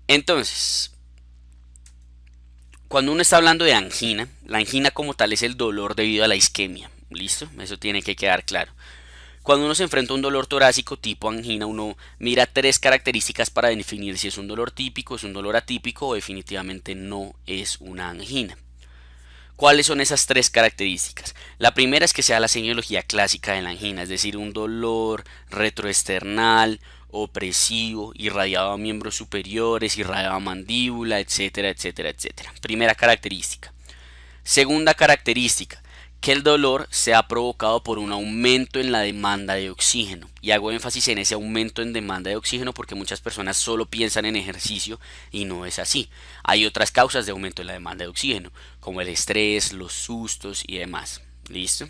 Entonces, cuando uno está hablando de angina, la angina como tal es el dolor debido a la isquemia. ¿Listo? Eso tiene que quedar claro. Cuando uno se enfrenta a un dolor torácico tipo angina, uno mira tres características para definir si es un dolor típico, es un dolor atípico o definitivamente no es una angina. ¿Cuáles son esas tres características? La primera es que sea la semiología clásica de la angina, es decir, un dolor retroesternal, opresivo, irradiado a miembros superiores, irradiado a mandíbula, etcétera, etcétera, etcétera. Primera característica. Segunda característica, que el dolor sea provocado por un aumento en la demanda de oxígeno. Y hago énfasis en ese aumento en demanda de oxígeno porque muchas personas solo piensan en ejercicio y no es así. Hay otras causas de aumento en la demanda de oxígeno, como el estrés, los sustos y demás. ¿Listo?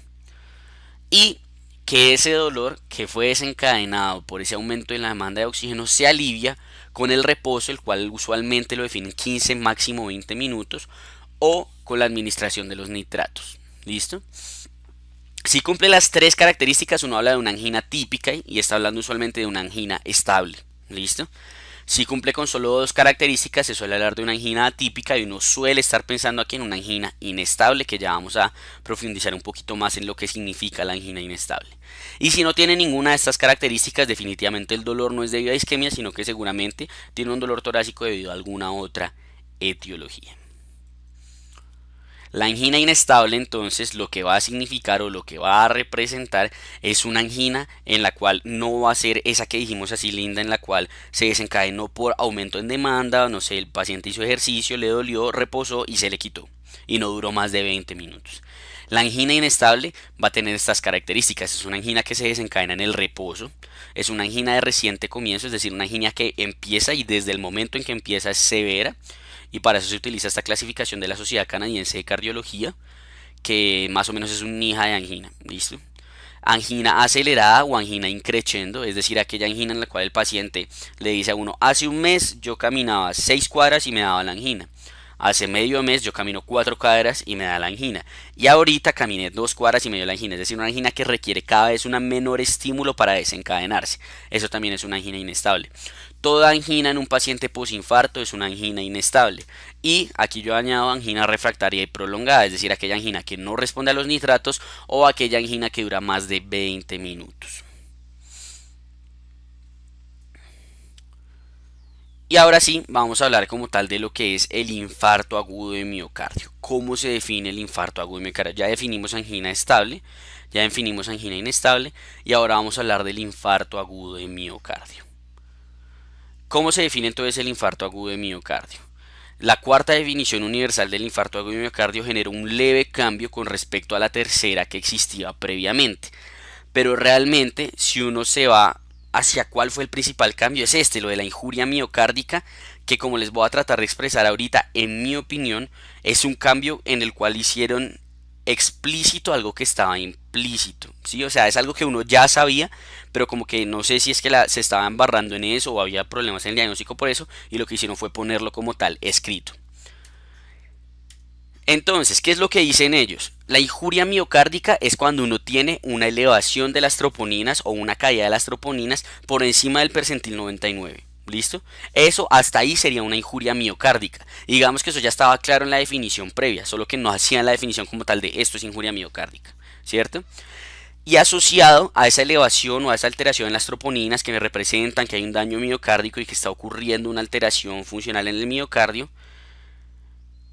Y que ese dolor que fue desencadenado por ese aumento en la demanda de oxígeno se alivia con el reposo, el cual usualmente lo definen 15 máximo 20 minutos, o con la administración de los nitratos. ¿Listo? Si cumple las tres características, uno habla de una angina típica y está hablando usualmente de una angina estable. ¿Listo? Si cumple con solo dos características, se suele hablar de una angina atípica y uno suele estar pensando aquí en una angina inestable, que ya vamos a profundizar un poquito más en lo que significa la angina inestable. Y si no tiene ninguna de estas características, definitivamente el dolor no es debido a isquemia, sino que seguramente tiene un dolor torácico debido a alguna otra etiología. La angina inestable entonces lo que va a significar o lo que va a representar es una angina en la cual no va a ser esa que dijimos así linda, en la cual se desencadenó por aumento en demanda, no sé, el paciente hizo ejercicio, le dolió, reposó y se le quitó y no duró más de 20 minutos. La angina inestable va a tener estas características. Es una angina que se desencadena en el reposo. Es una angina de reciente comienzo, es decir, una angina que empieza y desde el momento en que empieza es severa. Y para eso se utiliza esta clasificación de la Sociedad Canadiense de Cardiología, que más o menos es un hija de angina. ¿Listo? Angina acelerada o angina increchendo, es decir, aquella angina en la cual el paciente le dice a uno, hace un mes yo caminaba 6 cuadras y me daba la angina. Hace medio mes yo camino 4 cuadras y me da la angina. Y ahorita caminé 2 cuadras y me dio la angina. Es decir, una angina que requiere cada vez un menor estímulo para desencadenarse. Eso también es una angina inestable. Toda angina en un paciente posinfarto es una angina inestable. Y aquí yo añado angina refractaria y prolongada, es decir, aquella angina que no responde a los nitratos o aquella angina que dura más de 20 minutos. Y ahora sí, vamos a hablar como tal de lo que es el infarto agudo de miocardio. ¿Cómo se define el infarto agudo de miocardio? Ya definimos angina estable, ya definimos angina inestable y ahora vamos a hablar del infarto agudo de miocardio. ¿Cómo se define entonces el infarto agudo de miocardio? La cuarta definición universal del infarto agudo de miocardio genera un leve cambio con respecto a la tercera que existía previamente. Pero realmente, si uno se va hacia cuál fue el principal cambio, es este, lo de la injuria miocárdica, que como les voy a tratar de expresar ahorita, en mi opinión, es un cambio en el cual hicieron explícito algo que estaba implícito, ¿sí? O sea, es algo que uno ya sabía, pero como que no sé si es que se estaba embarrando en eso o había problemas en el diagnóstico por eso, y lo que hicieron fue ponerlo como tal escrito. Entonces, ¿qué es lo que dicen ellos? La injuria miocárdica es cuando uno tiene una elevación de las troponinas o una caída de las troponinas por encima del percentil 99. ¿Listo? Eso hasta ahí sería una injuria miocárdica. Y digamos que eso ya estaba claro en la definición previa, solo que no hacían la definición como tal de esto es injuria miocárdica, ¿cierto? Y asociado a esa elevación o a esa alteración en las troponinas que me representan que hay un daño miocárdico y que está ocurriendo una alteración funcional en el miocardio,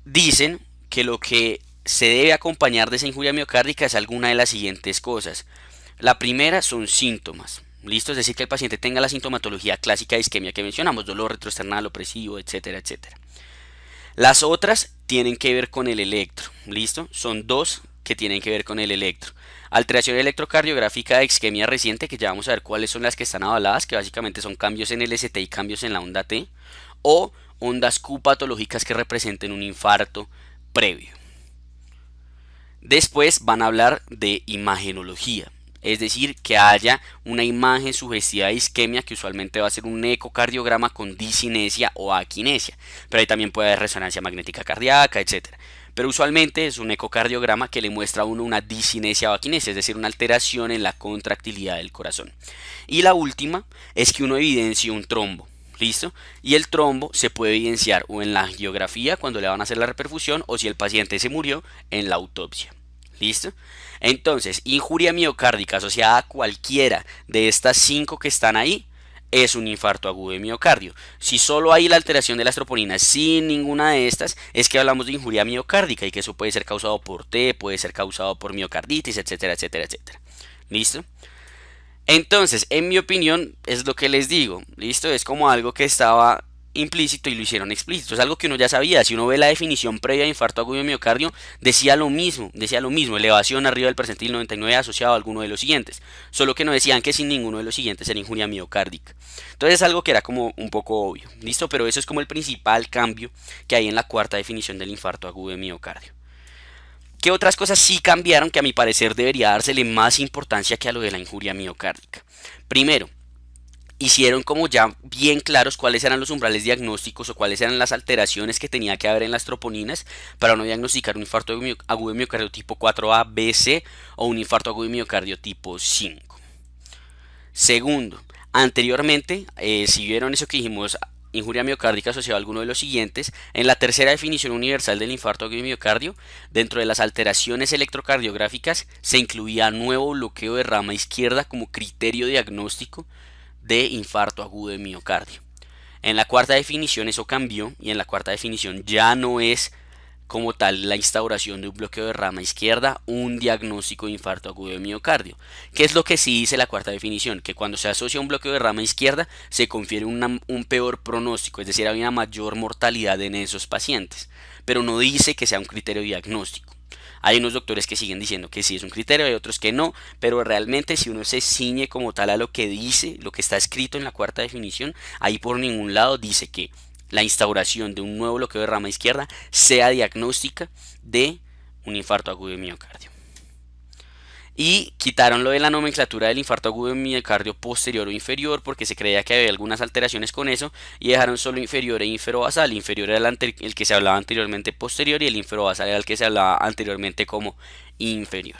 dicen que lo que se debe acompañar de esa injuria miocárdica es alguna de las siguientes cosas. La primera son síntomas. ¿Listo? Es decir, que el paciente tenga la sintomatología clásica de isquemia que mencionamos, dolor retroesternal, opresivo, etcétera, etcétera. Las otras tienen que ver con el electro. ¿Listo? Son dos que tienen que ver con el electro. Alteración electrocardiográfica de isquemia reciente, que ya vamos a ver cuáles son las que están avaladas, que básicamente son cambios en el ST y cambios en la onda T, o ondas Q patológicas que representen un infarto previo. Después van a hablar de imagenología, es decir, que haya una imagen sugestiva de isquemia que usualmente va a ser un ecocardiograma con disinesia o aquinesia, pero ahí también puede haber resonancia magnética cardíaca, etcétera. Pero usualmente es un ecocardiograma que le muestra a uno una disinesia o aquinesia, es decir, una alteración en la contractilidad del corazón. Y la última es que uno evidencie un trombo. ¿Listo? Y el trombo se puede evidenciar o en la angiografía cuando le van a hacer la reperfusión o si el paciente se murió en la autopsia. ¿Listo? Entonces, injuria miocárdica asociada a cualquiera de estas 5 que están ahí es un infarto agudo de miocardio. Si solo hay la alteración de las troponinas sin ninguna de estas, es que hablamos de injuria miocárdica y que eso puede ser causado por T, puede ser causado por miocarditis, etcétera, etcétera, etcétera. ¿Listo? Entonces, en mi opinión, es lo que les digo, ¿listo? Es como algo que estaba implícito y lo hicieron explícito. Es algo que uno ya sabía. Si uno ve la definición previa de infarto agudo de miocardio, decía lo mismo, elevación arriba del percentil 99 asociado a alguno de los siguientes. Solo que no decían que sin ninguno de los siguientes era injuria miocárdica. Entonces es algo que era como un poco obvio, ¿listo? Pero eso es como el principal cambio que hay en la cuarta definición del infarto agudo de miocardio. ¿Qué otras cosas sí cambiaron que a mi parecer debería dársele más importancia que a lo de la injuria miocárdica? Primero, hicieron como ya bien claros cuáles eran los umbrales diagnósticos o cuáles eran las alteraciones que tenía que haber en las troponinas para no diagnosticar un infarto agudo de miocardio tipo 4A, B, C o un infarto agudo de miocardio tipo 5. Segundo, anteriormente, si vieron eso que dijimos, injuria miocárdica asociada a alguno de los siguientes, en la tercera definición universal del infarto agudo de miocardio, dentro de las alteraciones electrocardiográficas se incluía nuevo bloqueo de rama izquierda como criterio diagnóstico de infarto agudo de miocardio. En la cuarta definición eso cambió y en la cuarta definición ya no es como tal la instauración de un bloqueo de rama izquierda un diagnóstico de infarto agudo de miocardio. ¿Qué es lo que sí dice la cuarta definición? Que cuando se asocia un bloqueo de rama izquierda se confiere un peor pronóstico, es decir, hay una mayor mortalidad en esos pacientes, pero no dice que sea un criterio diagnóstico. Hay unos doctores que siguen diciendo que sí es un criterio, hay otros que no, pero realmente si uno se ciñe como tal a lo que dice, lo que está escrito en la cuarta definición, ahí por ningún lado dice que la instauración de un nuevo bloqueo de rama izquierda sea diagnóstica de un infarto agudo de miocardio. Y quitaron lo de la nomenclatura del infarto agudo de miocardio posterior o inferior porque se creía que había algunas alteraciones con eso y dejaron solo inferior e inferobasal. Inferior era el que se hablaba anteriormente posterior y el inferobasal era el que se hablaba anteriormente como inferior.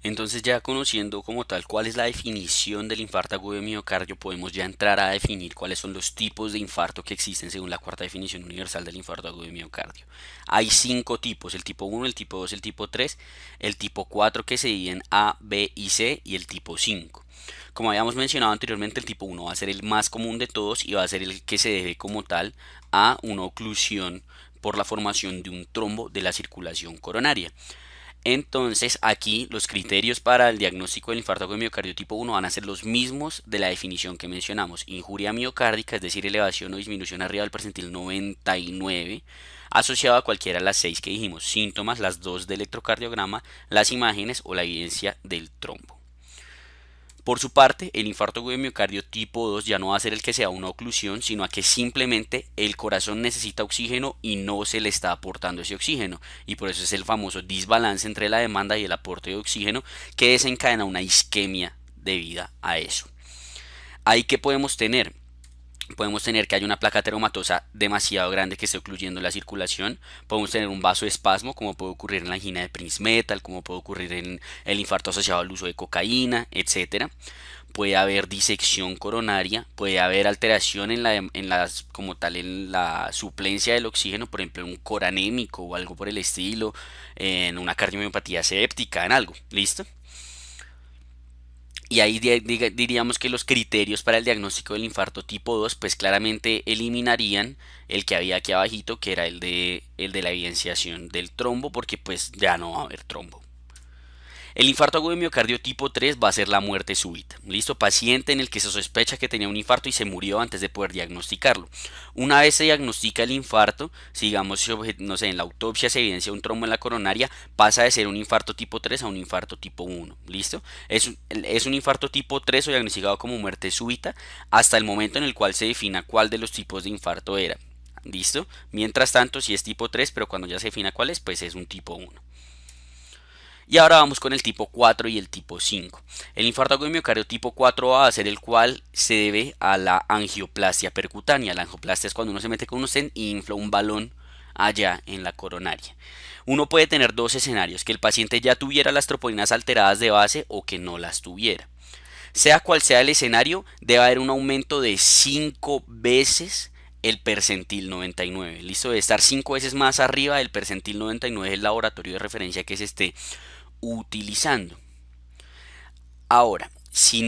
Entonces ya conociendo como tal cuál es la definición del infarto agudo de miocardio, podemos ya entrar a definir cuáles son los tipos de infarto que existen según la cuarta definición universal del infarto agudo de miocardio. Hay 5 tipos, el tipo 1, el tipo 2, el tipo 3, el tipo 4 que se divide en A, B y C y el tipo 5. Como habíamos mencionado anteriormente, el tipo 1 va a ser el más común de todos y va a ser el que se debe como tal a una oclusión por la formación de un trombo de la circulación coronaria. Entonces aquí los criterios para el diagnóstico del infarto agudo de miocardio tipo 1 van a ser los mismos de la definición que mencionamos. Injuria miocárdica, es decir, elevación o disminución arriba del percentil 99, asociado a cualquiera de las 6 que dijimos. Síntomas, las 2 de electrocardiograma, las imágenes o la evidencia del trombo. Por su parte, el infarto agudo de miocardio tipo 2 ya no va a ser el que sea una oclusión, sino a que simplemente el corazón necesita oxígeno y no se le está aportando ese oxígeno. Y por eso es el famoso desbalance entre la demanda y el aporte de oxígeno que desencadena una isquemia debida a eso. Ahí que podemos tener que haya una placa ateromatosa demasiado grande que esté ocluyendo la circulación. Podemos tener un vasoespasmo, como puede ocurrir en la angina de Prinzmetal, como puede ocurrir en el infarto asociado al uso de cocaína, etcétera. Puede haber disección coronaria, puede haber alteración como tal en la suplencia del oxígeno, por ejemplo en un coranémico o algo por el estilo, en una cardiomiopatía séptica, en algo, ¿listo? Y ahí diríamos que los criterios para el diagnóstico del infarto tipo 2 pues claramente eliminarían el que había aquí abajito, que era el de la evidenciación del trombo, porque pues ya no va a haber trombo. El infarto agudo de miocardio tipo 3 va a ser la muerte súbita. Listo, paciente en el que se sospecha que tenía un infarto y se murió antes de poder diagnosticarlo. Una vez se diagnostica el infarto, si digamos, no sé, en la autopsia se evidencia un trombo en la coronaria, pasa de ser un infarto tipo 3 a un infarto tipo 1. ¿Listo? Es un infarto tipo 3 o diagnosticado como muerte súbita hasta el momento en el cual se defina cuál de los tipos de infarto era. ¿Listo? Mientras tanto, si es tipo 3, pero cuando ya se defina cuál es, pues es un tipo 1. Y ahora vamos con el tipo 4 y el tipo 5. El infarto agudo de miocardio tipo 4 va a ser el cual se debe a la angioplastia percutánea. La angioplastia es cuando uno se mete con un stent y infla un balón allá en la coronaria. Uno puede tener dos escenarios, que el paciente ya tuviera las troponinas alteradas de base o que no las tuviera. Sea cual sea el escenario, debe haber un aumento de 5 veces el percentil 99. Listo, debe estar 5 veces más arriba del percentil 99 del laboratorio de referencia que se esté utilizando. Ahora, si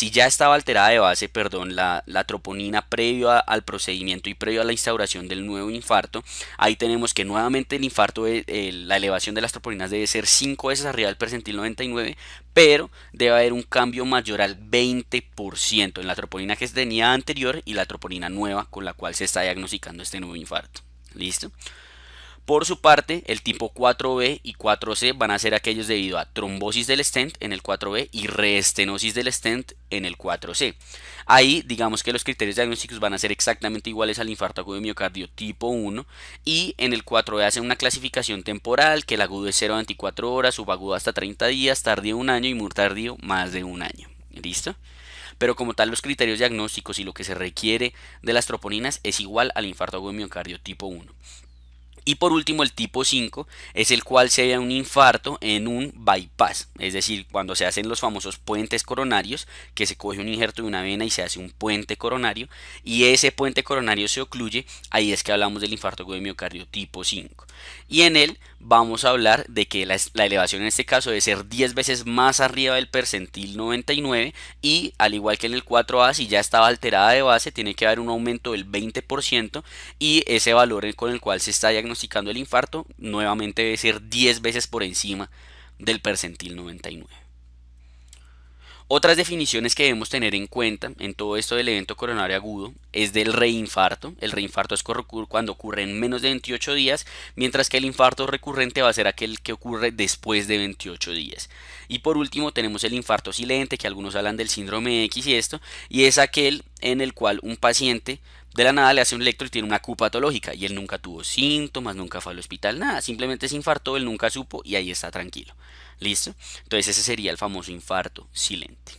ya estaba alterada de base, perdón, la troponina previo al procedimiento y previo a la instauración del nuevo infarto, ahí tenemos que nuevamente el infarto, la elevación de las troponinas debe ser 5 veces arriba del percentil 99, pero debe haber un cambio mayor al 20% en la troponina que se tenía anterior y la troponina nueva con la cual se está diagnosticando este nuevo infarto. ¿Listo? Por su parte, el tipo 4B y 4C van a ser aquellos debido a trombosis del stent en el 4B y reestenosis del stent en el 4C. Ahí, digamos que los criterios diagnósticos van a ser exactamente iguales al infarto agudo de miocardio tipo 1 y en el 4B hacen una clasificación temporal que el agudo es 0 a 24 horas, subagudo hasta 30 días, tardío 1 año y muy tardío más de 1 año. ¿Listo? Pero como tal los criterios diagnósticos y lo que se requiere de las troponinas es igual al infarto agudo de miocardio tipo 1. Y por último, el tipo 5 es el cual se ve un infarto en un bypass, es decir, cuando se hacen los famosos puentes coronarios, que se coge un injerto de una vena y se hace un puente coronario, y ese puente coronario se ocluye, ahí es que hablamos del infarto agudo de miocardio tipo 5. Y en él vamos a hablar de que la elevación en este caso debe ser 10 veces más arriba del percentil 99 y al igual que en el 4A, si ya estaba alterada de base, tiene que haber un aumento del 20% y ese valor con el cual se está diagnosticando el infarto nuevamente debe ser 10 veces por encima del percentil 99. Otras definiciones que debemos tener en cuenta en todo esto del evento coronario agudo es del reinfarto. El reinfarto es cuando ocurre en menos de 28 días, mientras que el infarto recurrente va a ser aquel que ocurre después de 28 días. Y por último tenemos el infarto silente, que algunos hablan del síndrome X y esto, y es aquel en el cual un paciente de la nada le hace un electro y tiene una Q patológica y él nunca tuvo síntomas, nunca fue al hospital, nada, simplemente se infartó, él nunca supo y ahí está tranquilo. ¿Listo? Entonces ese sería el famoso infarto silente.